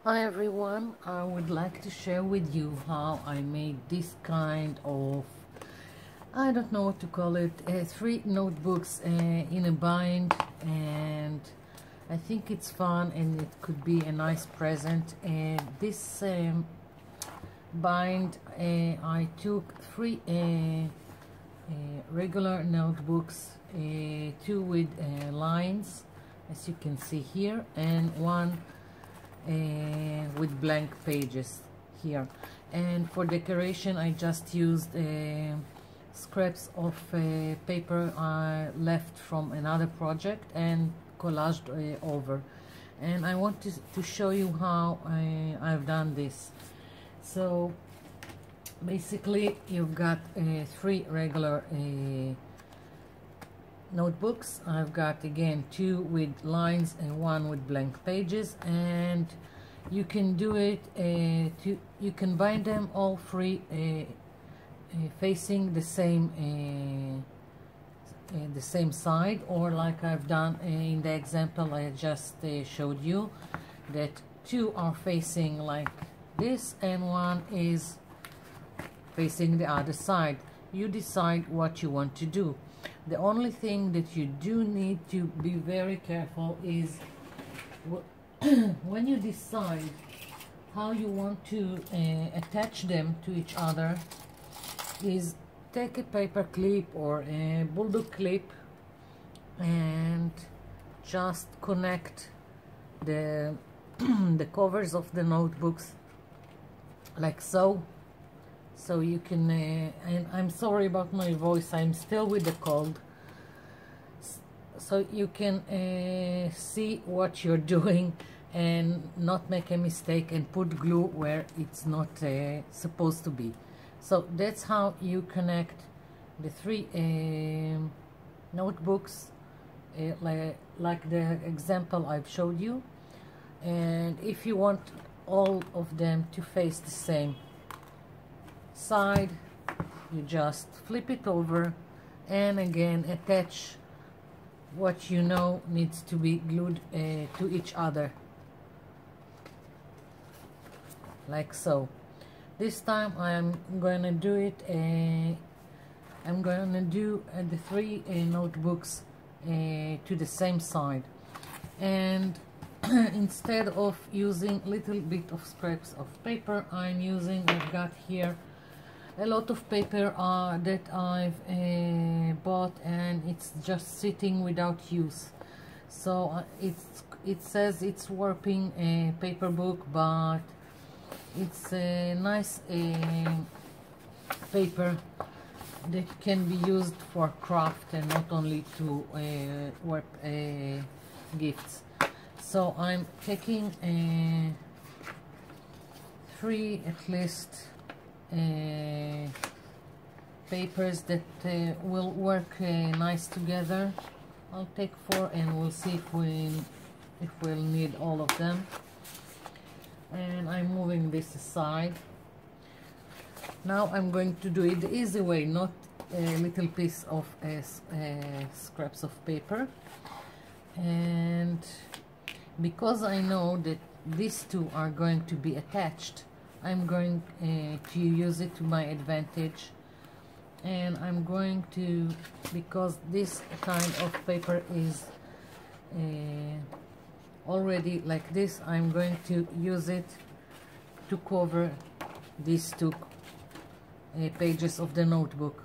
Hi everyone, I would like to share with you how I made this kind of, I don't know what to call it, 3 notebooks in a bind, and I think it's fun and it could be a nice present. And this bind, I took 3 regular notebooks, 2 with lines, as you can see here, and one with blank pages here. And for decoration I just used scraps of paper left from another project and collaged over. And I want to show you how I've done this. So basically you've got 3 regular notebooks. I've got again 2 with lines and 1 with blank pages, and you can do it you can bind them all 3 facing the same side, or like I've done in the example I just showed you, that 2 are facing like this and 1 is facing the other side. You decide what you want to do. The only thing that you do need to be very careful is when you decide how you want to attach them to each other, is take a paper clip or a bulldog clip and just connect the the covers of the notebooks like so. So you can, and I'm sorry about my voice, I'm still with the cold. So you can see what you're doing and not make a mistake and put glue where it's not supposed to be. So that's how you connect the 3 notebooks, like the example I've showed you. And if you want all of them to face the same side, you just flip it over and again attach what you know needs to be glued to each other, like so. This time I'm gonna do it, I'm gonna do the 3 notebooks to the same side, and instead of using little bit of scraps of paper, I've got here a lot of paper that I've bought, and it's just sitting without use. So it says it's warping paper book, but it's a nice paper that can be used for craft and not only to warp gifts. So I'm taking 3 at least papers that will work nice together. I'll take 4 and we'll see if we'll need all of them. And I'm moving this aside. Now I'm going to do it the easy way, not a little piece of scraps of paper. And because I know that these 2 are going to be attached, I'm going to use it to my advantage. And I'm going to, because this kind of paper is already like this, I'm going to use it to cover these 2 pages of the notebook,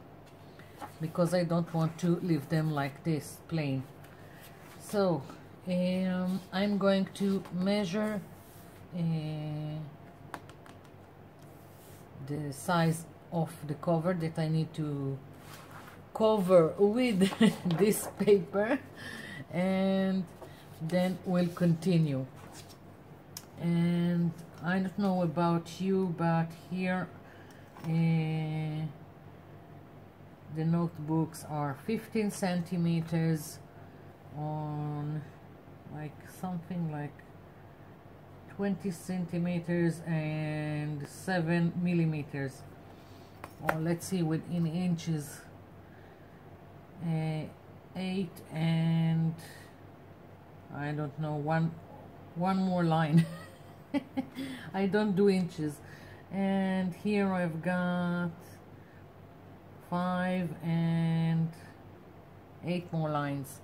because I don't want to leave them like this plain. So I'm going to measure the size of the cover that I need to cover with this paper, and then we'll continue. And I don't know about you, but here the notebooks are 15 centimeters on like something like 20 centimeters and 7 millimeters, or let's see in inches, 8 and I don't know, one more line I don't do inches. And here I've got 5 and 8 more lines.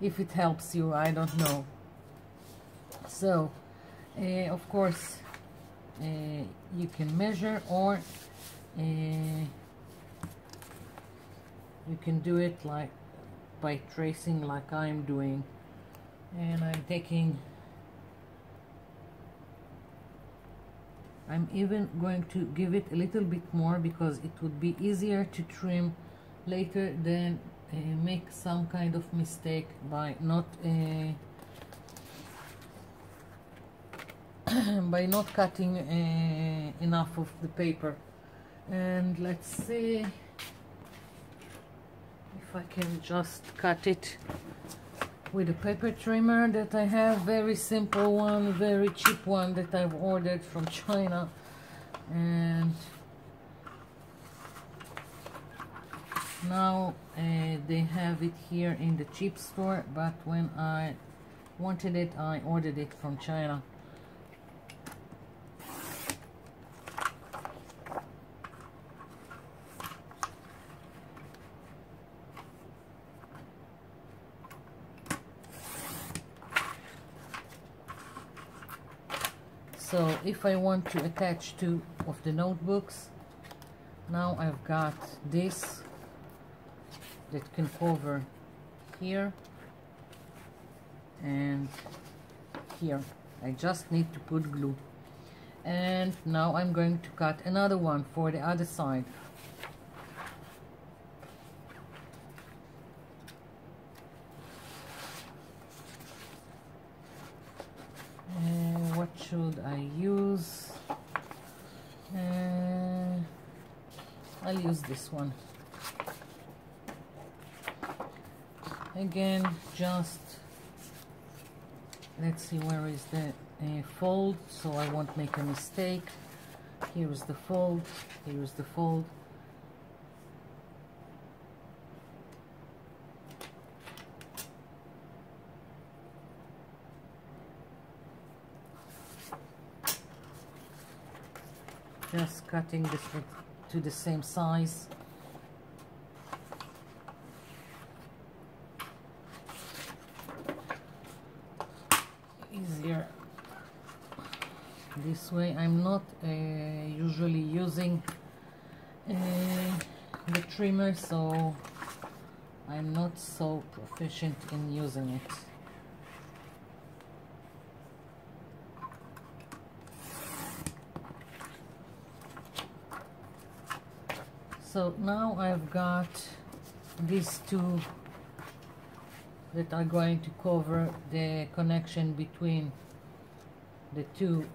If it helps you, I don't know. So of course you can measure, or you can do it like by tracing like I'm doing. And I'm even going to give it a little bit more, because it would be easier to trim later than make some kind of mistake by not by not cutting enough of the paper. And let's see if I can just cut it with a paper trimmer that I have. Very simple one, very cheap one that I've ordered from China. And now they have it here in the cheap store, but when I wanted it, I ordered it from China. So if I want to attach 2 of the notebooks, now I've got this that can cover here and here. I just need to put glue. And now I'm going to cut another one for the other side. What should I use? I'll use this one. Again, just let's see, where is the fold, so I won't make a mistake. Here is the fold, here is the fold. Just cutting this to the same size. Easier this way. I'm not usually using the trimmer, so I'm not so proficient in using it. So now I've got these 2 that are going to cover the connection between the 2,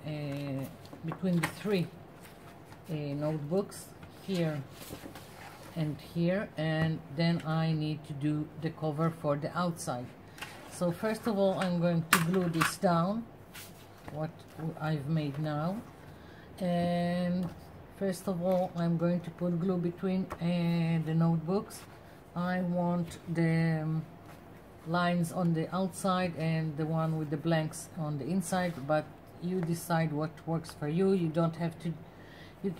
between the 3 notebooks, here and here, and then I need to do the cover for the outside. So first of all, I'm going to glue this down, what I've made now, and first of all, I'm going to put glue between the notebooks. I want the lines on the outside and the one with the blanks on the inside, but you decide what works for you. You don't have to,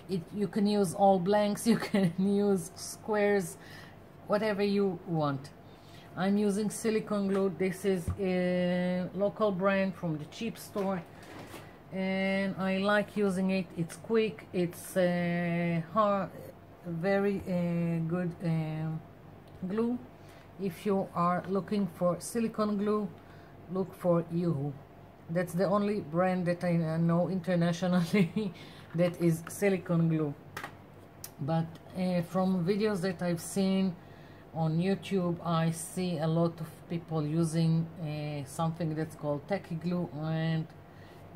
you can use all blanks, you can use squares, whatever you want. I'm using silicone glue. This is a local brand from the cheap store, and I like using it. It's quick, it's hard, very good glue. If you are looking for silicone glue, look for Yoo-Hoo. That's the only brand that I know internationally that is silicone glue. But from videos that I've seen on YouTube, I see a lot of people using something that's called tacky glue, and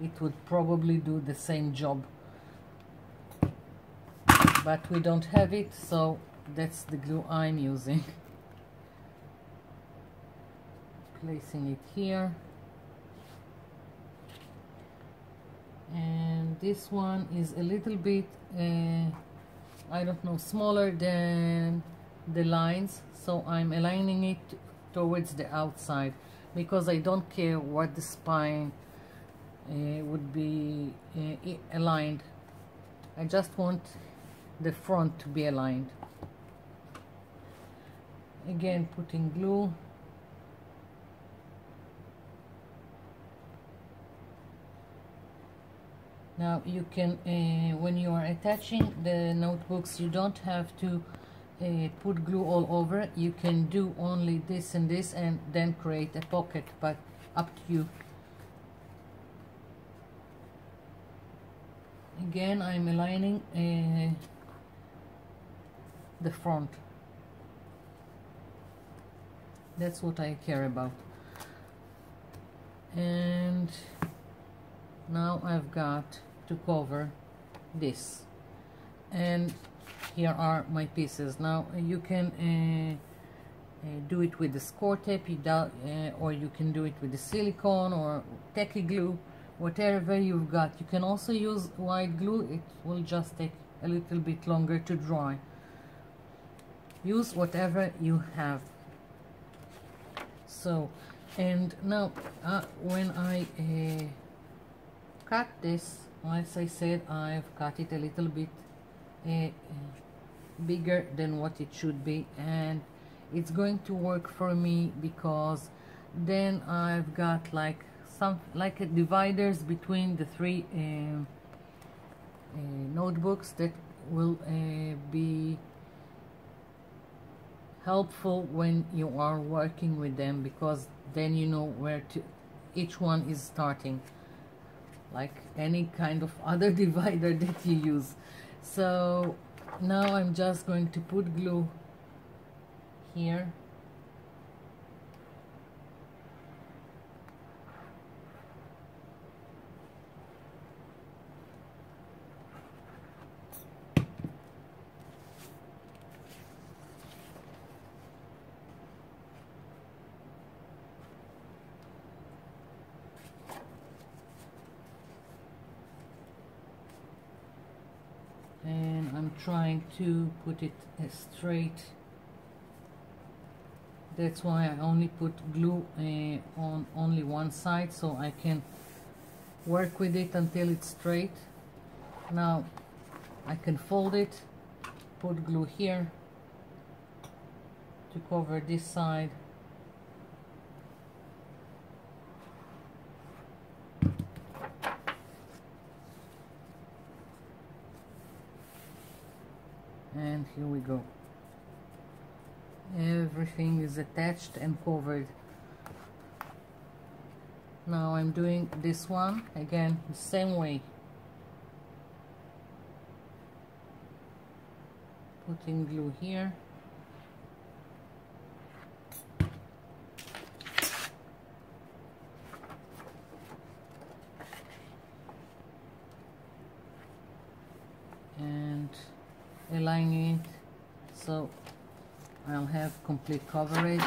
it would probably do the same job, but we don't have it, so that's the glue I'm using. Placing it here, and this one is a little bit I don't know, smaller than the lines, so I'm aligning it towards the outside, because I don't care what the spine would be aligned. I just want the front to be aligned. Again, putting glue. Now you can, when you are attaching the notebooks, you don't have to put glue all over. You can do only this and this and then create a pocket, but up to you. Again, I'm aligning the front. That's what I care about. And now I've got to cover this, and here are my pieces. Now you can do it with the score tape, or you can do it with the silicone or tacky glue, whatever you've got. You can also use white glue. It will just take a little bit longer to dry. Use whatever you have. So, and now when I cut this, as I said, I've cut it a little bit bigger than what it should be, and it's going to work for me because then I've got like dividers between the three notebooks that will be helpful when you are working with them, because then you know where each one is starting, like any kind of other divider that you use. So now I'm just going to put glue here. And I'm trying to put it straight. That's why I only put glue on only one side, so I can work with it until it's straight. Now I can fold it, put glue here to cover this side. And here we go. Everything is attached and covered. Now I'm doing this one again the same way. Putting glue here. And aligning it so I'll have complete coverage.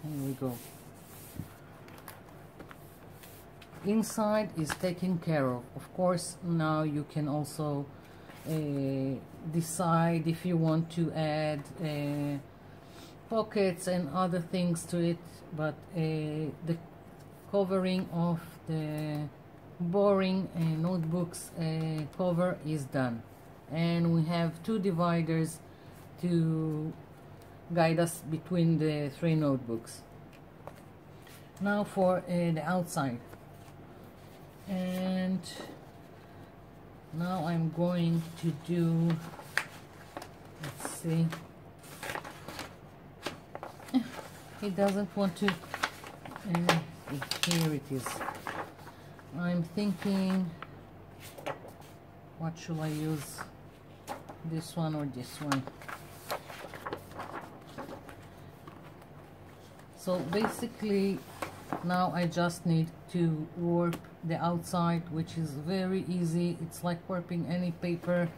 Here we go. Inside is taken care of. Of course, now you can also decide if you want to add pockets and other things to it, but the covering of the boring notebooks cover is done, and we have two dividers to guide us between the three notebooks. Now for the outside, and now I'm going to do, let's see, it doesn't want to, here it is. I'm thinking, what should I use, this one or this one? So basically now I just need to warp the outside, which is very easy. It's like warping any paper,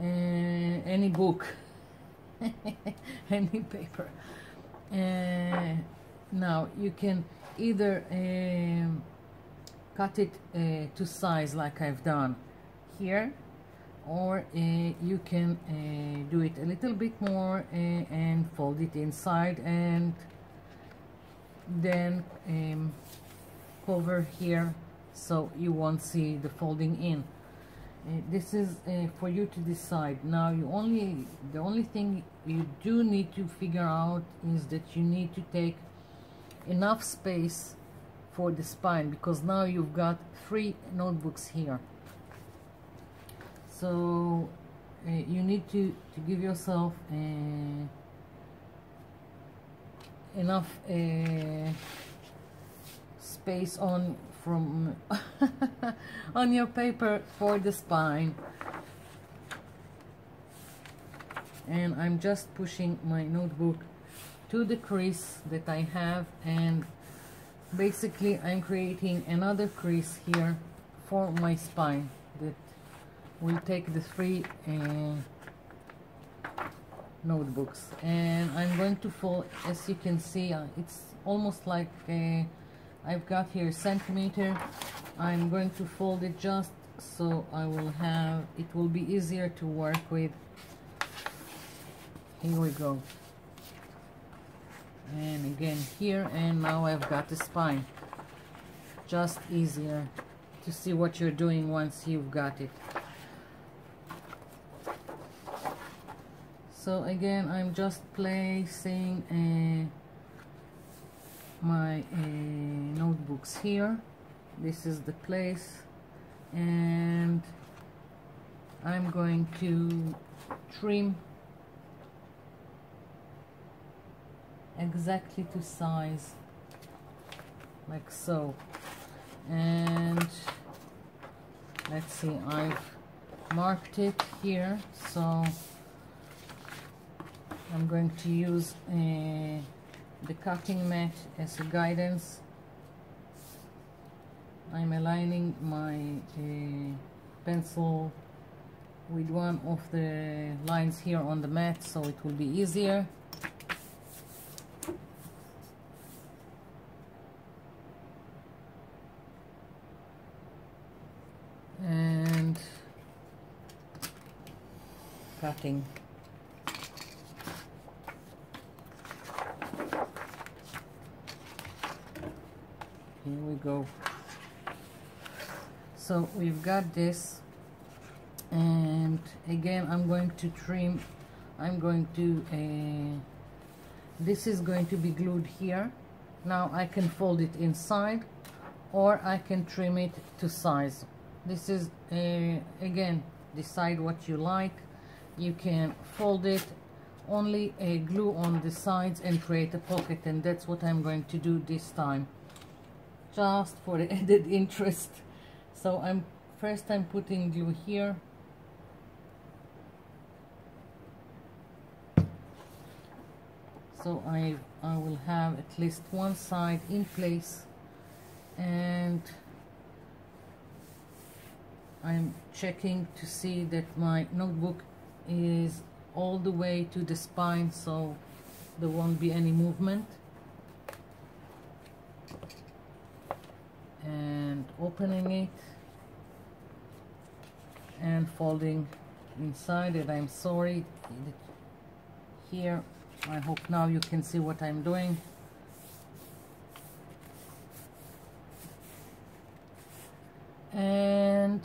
any book, any paper. Now you can either cut it to size like I've done here, or you can do it a little bit more and fold it inside, and then cover here so you won't see the folding in. This is for you to decide. Now the only thing you do need to figure out is that you need to take enough space for the spine, because now you've got 3 notebooks here. So you need to give yourself enough space on on your paper for the spine. And I'm just pushing my notebook to the crease that I have, and basically I'm creating another crease here for my spine that will take the 3 notebooks. And I'm going to fold, as you can see, it's almost like I've got here centimeter. I'm going to fold it just so it will be easier to work with. Here we go. And again here, and now I've got the spine. Just easier to see what you're doing once you've got it. So again, I'm just placing my notebooks here. This is the place, and I'm going to trim exactly to size, like so. And let's see, I've marked it here, so I'm going to use the cutting mat as a guidance. I'm aligning my pencil with one of the lines here on the mat, so it will be easier. And cutting. Here we go. So we've got this, and again I'm going to trim. I'm going to this is going to be glued here. Now I can fold it inside, or I can trim it to size. This is again, decide what you like. You can fold it, only glue on the sides and create a pocket, and that's what I'm going to do this time, just for the added interest. So I'm putting glue here, so I will have at least one side in place, and I'm checking to see that my notebook is all the way to the spine, so there won't be any movement. And opening it and folding inside it. I'm sorry here, I hope now you can see what I'm doing. And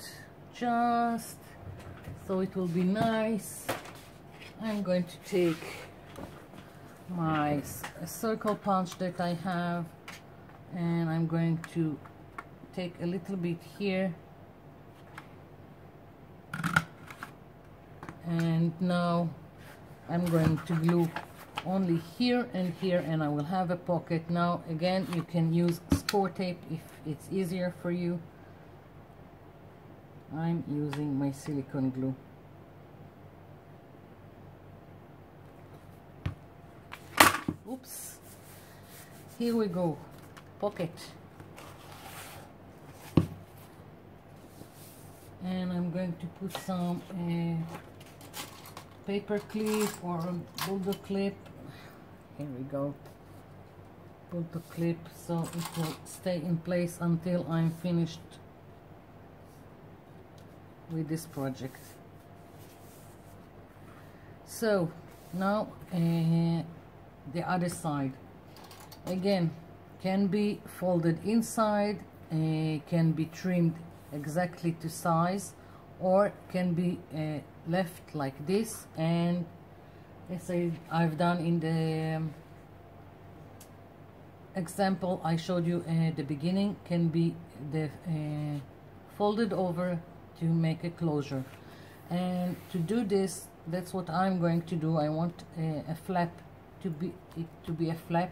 just so it will be nice, I'm going to take my circle punch that I have, and I'm going to take a little bit here, and now I'm going to glue only here and here, and I will have a pocket. Now again, you can use score tape if it's easier for you. I'm using my silicone glue. Oops. Here we go. Pocket. And I'm going to put some paper clip or a bulldog clip. Here we go. Bulldog clip, so it will stay in place until I'm finished with this project. So now the other side again can be folded inside, can be trimmed exactly to size, or can be left like this, and as I've done in the example I showed you at the beginning, can be folded over to make a closure. And to do this, that's what I'm going to do. I want a flap to be a flap.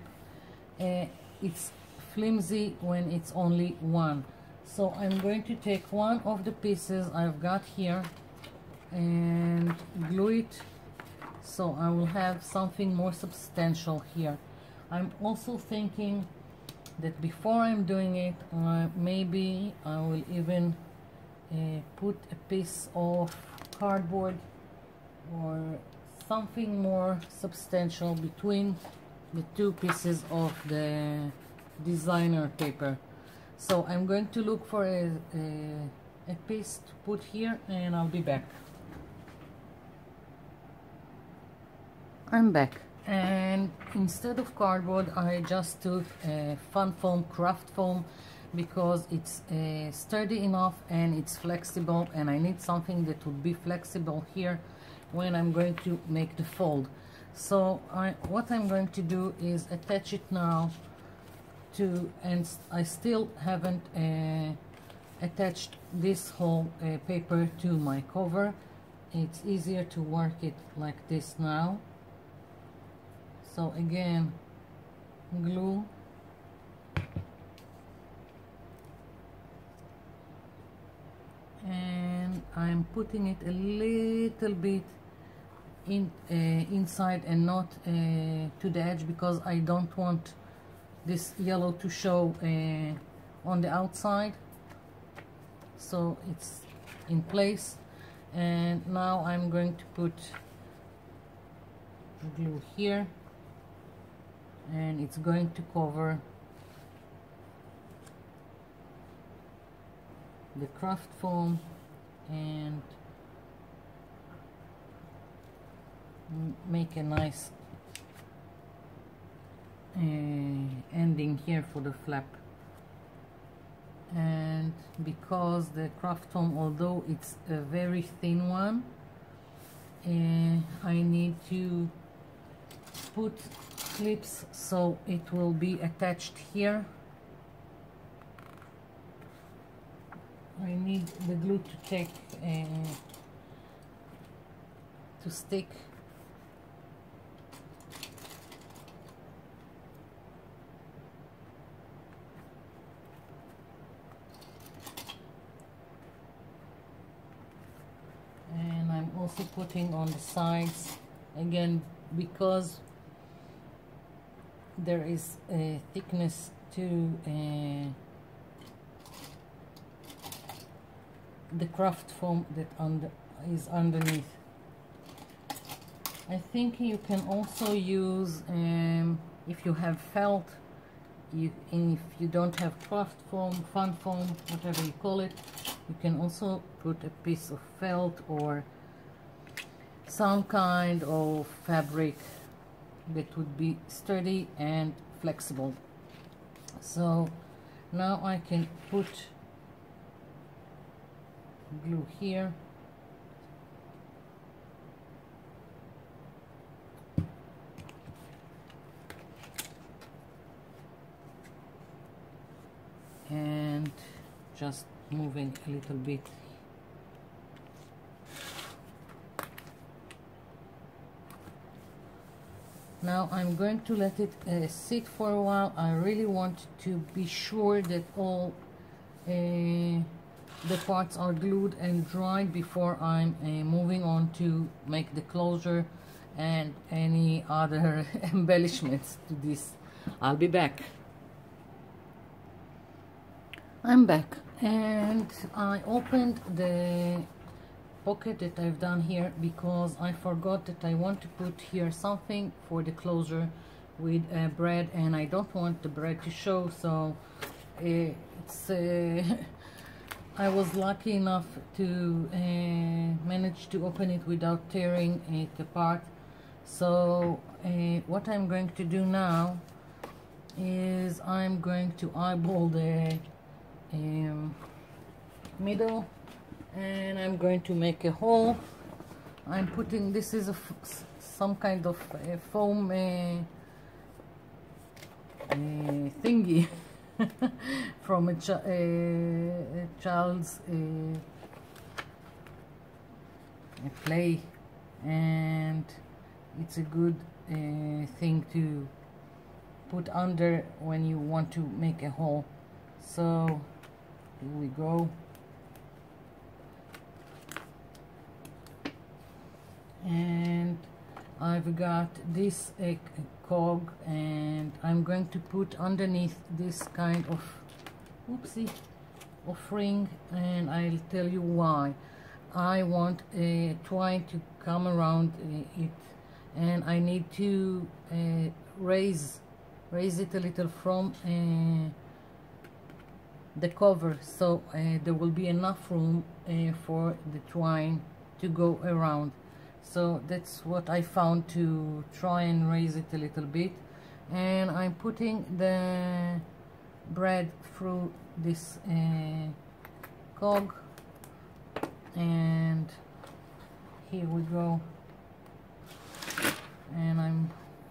It's flimsy when it's only one, so I'm going to take one of the pieces I've got here and glue it, so I will have something more substantial here. I'm also thinking that before I'm doing it, maybe I will even put a piece of cardboard or something more substantial between the two pieces of the designer paper. So I'm going to look for a piece to put here, and I'll be back. I'm back, and instead of cardboard I just took fun foam, craft foam, because it's sturdy enough and it's flexible, and I need something that would be flexible here when I'm going to make the fold. So what I'm going to do is attach it now to, and I still haven't attached this whole paper to my cover. It's easier to work it like this now. So again, glue, and I'm putting it a little bit inside and not to the edge, because I don't want this yellow to show on the outside. So it's in place, and now I'm going to put glue here, and it's going to cover the craft foam and make a nice ending here for the flap. And because the craft foam, although it's a very thin one, I need to put clips so it will be attached here. I need the glue to take to stick. And I'm also putting on the sides again, because there is a thickness to the craft foam that is underneath. I think you can also use, if you have felt, if you don't have craft foam, fun foam, whatever you call it, you can also put a piece of felt or some kind of fabric that would be sturdy and flexible. So now I can put glue here, and just moving a little bit. Now I'm going to let it sit for a while. I really want to be sure that all the parts are glued and dried before I'm moving on to make the closure and any other embellishments to this. I'll be back. I'm back, and I opened the pocket that I've done here because I forgot that I want to put here something for the closure with bread, and I don't want the bread to show, so it's I was lucky enough to manage to open it without tearing it apart. So what I'm going to do now is I'm going to eyeball the middle, and I'm going to make a hole. I'm putting, this is some kind of foam thingy from a child's play, and it's a good thing to put under when you want to make a hole. So here we go. And I've got this cog, and I'm going to put underneath this kind of oopsie of ring, and I'll tell you why. I want twine to come around it, and I need to raise it a little from the cover, so there will be enough room for the twine to go around. So that's what I found, to try and raise it a little bit. And I'm putting the bread through this cog, and here we go. And I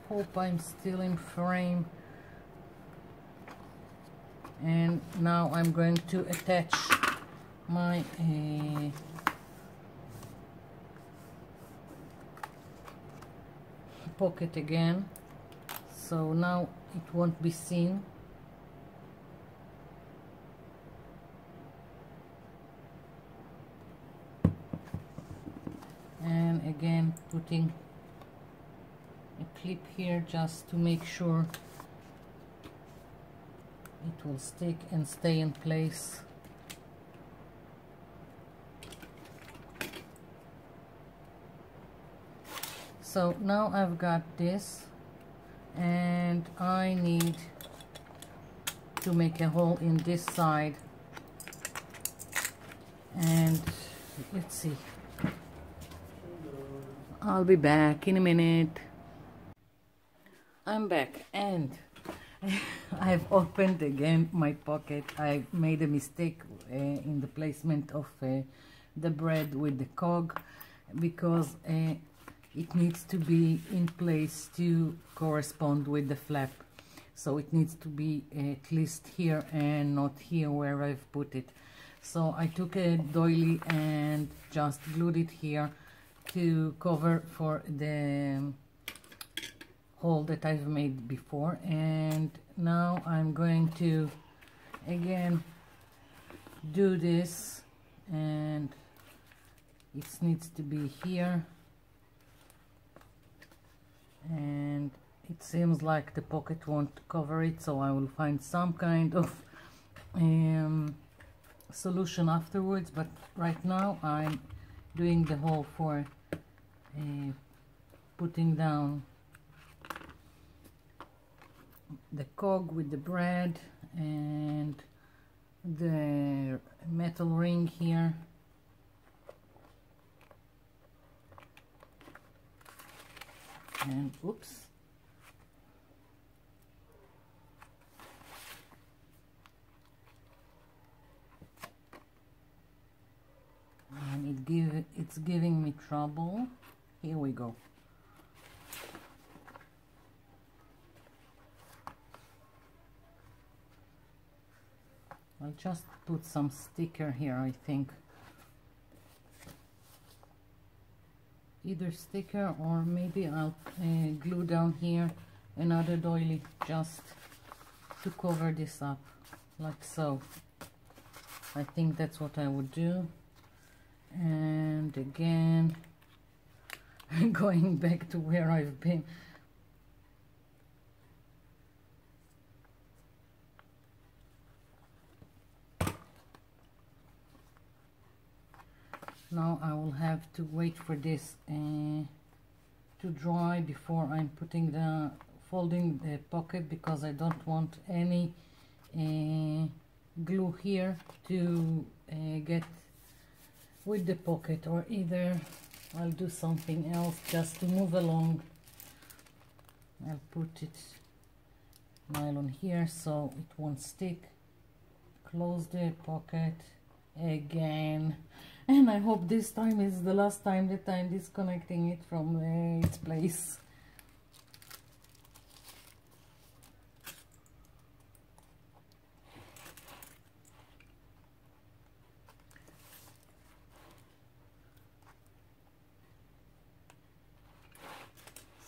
hope I'm still in frame. And now I'm going to attach my pocket again, so now it won't be seen. And again putting a clip here just to make sure it will stick and stay in place. So now I've got this, and I need to make a hole in this side, and let's see. I'll be back in a minute. I'm back, and I've opened again my pocket. I made a mistake in the placement of the bread with the cog, because it needs to be in place to correspond with the flap. So it needs to be at least here and not here where I've put it. So I took a doily and just glued it here to cover for the hole that I've made before. And now I'm going to again do this, and it needs to be here. And it seems like the pocket won't cover it, so I will find some kind of solution afterwards, but right now I'm doing the hole for putting down the cog with the bread and the metal ring here. And oops, and it's giving me trouble. Here we go. I'll just put some sticker here, I think. Either sticker, or maybe I'll glue down here another doily just to cover this up, like so. I think that's what I would do. And again, going back to where I've been. Now I will have to wait for this to dry before I'm folding the pocket, because I don't want any glue here to get with the pocket, or either I'll do something else just to move along I'll put it nylon here so it won't stick. Close the pocket again, and I hope this time is the last time that I'm disconnecting it from its place.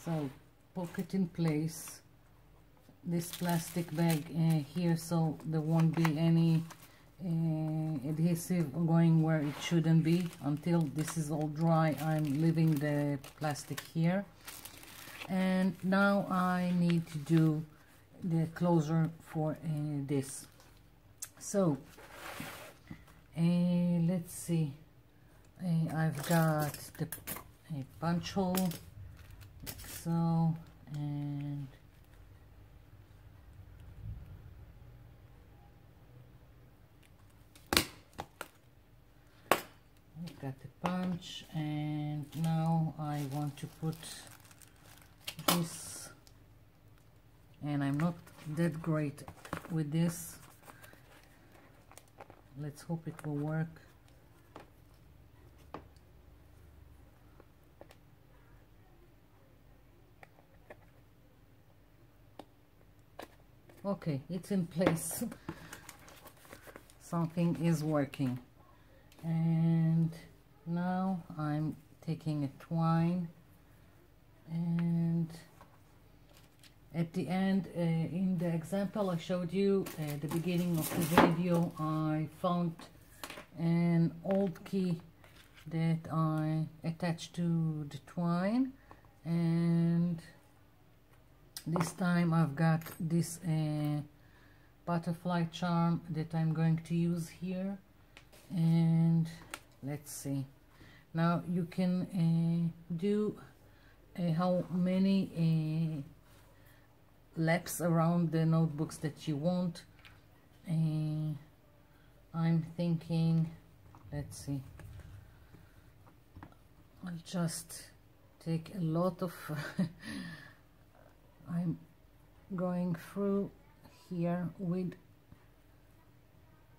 So pocket in place, this plastic bag here, so there won't be any adhesive going where it shouldn't be. Until this is all dry, I'm leaving the plastic here. And now I need to do the closure for this. So let's see, I've got the punch hole like so, and I've got the punch, and now I want to put this, and I'm not that great with this. Let's hope it will work. Okay, it's in place. Something is working. And now I'm taking a twine, and at the end, in the example I showed you at the beginning of the video, I found an old key that I attached to the twine, and this time I've got this butterfly charm that I'm going to use here. And let's see, now you can do how many laps around the notebooks that you want. I'm thinking, let's see, I'll just take a lot of I'm going through here with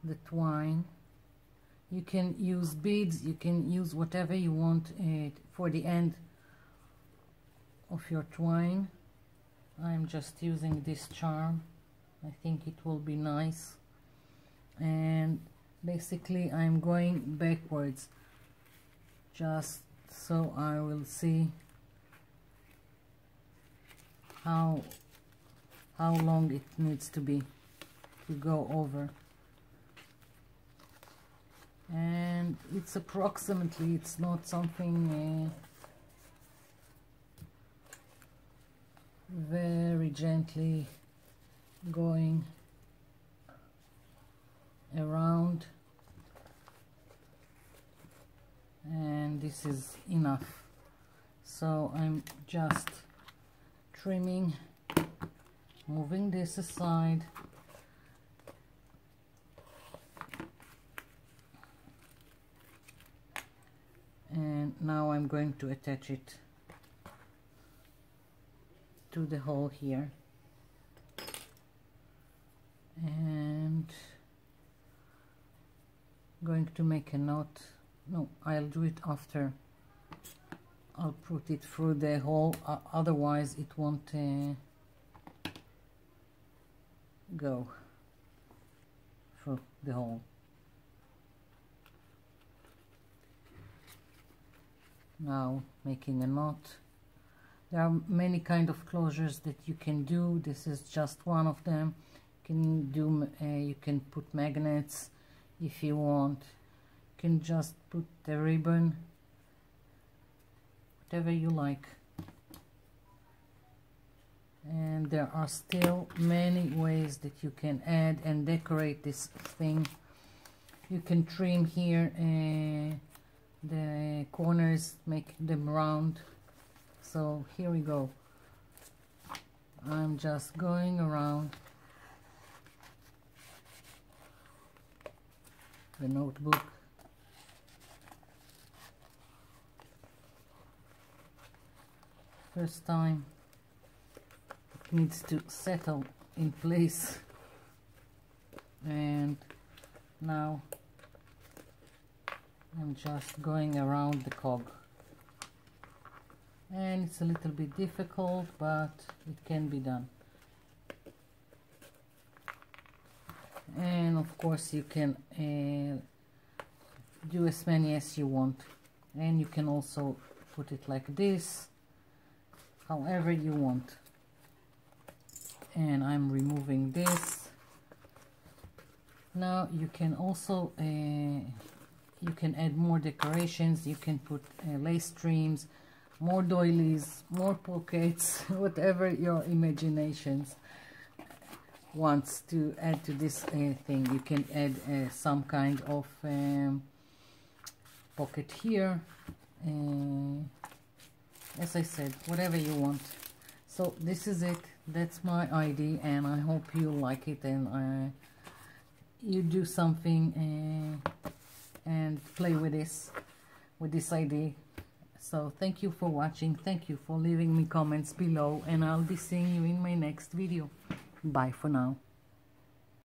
the twine. You can use beads, you can use whatever you want for the end of your twine. I'm just using this charm. I think it will be nice. And basically I'm going backwards just so I will see how long it needs to be to go over. And it's approximately, it's not something very gently going around, and this is enough. So I'm just trimming, moving this aside, and now I'm going to attach it to the hole here, and going to make a knot. No, I'll do it after. I'll put it through the hole, otherwise it won't go through the hole. Now making a knot. There are many kind of closures that you can do. This is just one of them. You can put magnets if you want. You can just put the ribbon, whatever you like. And there are still many ways that you can add and decorate this thing. You can trim here the corners, make them round. So here we go. I'm just going around the notebook. First time needs to settle in place. And now I'm just going around the cog, and it's a little bit difficult, but it can be done. And of course you can do as many as you want, and you can also put it like this, however you want. And I'm removing this. Now you can also you can add more decorations. You can put lace streams, more doilies, more pockets, whatever your imaginations wants to add to this thing. You can add some kind of pocket here, as I said, whatever you want. So this is it. That's my idea, and I hope you like it, and you do something and play with this idea. So thank you for watching. Thank you for leaving me comments below, and I'll be seeing you in my next video. Bye for now.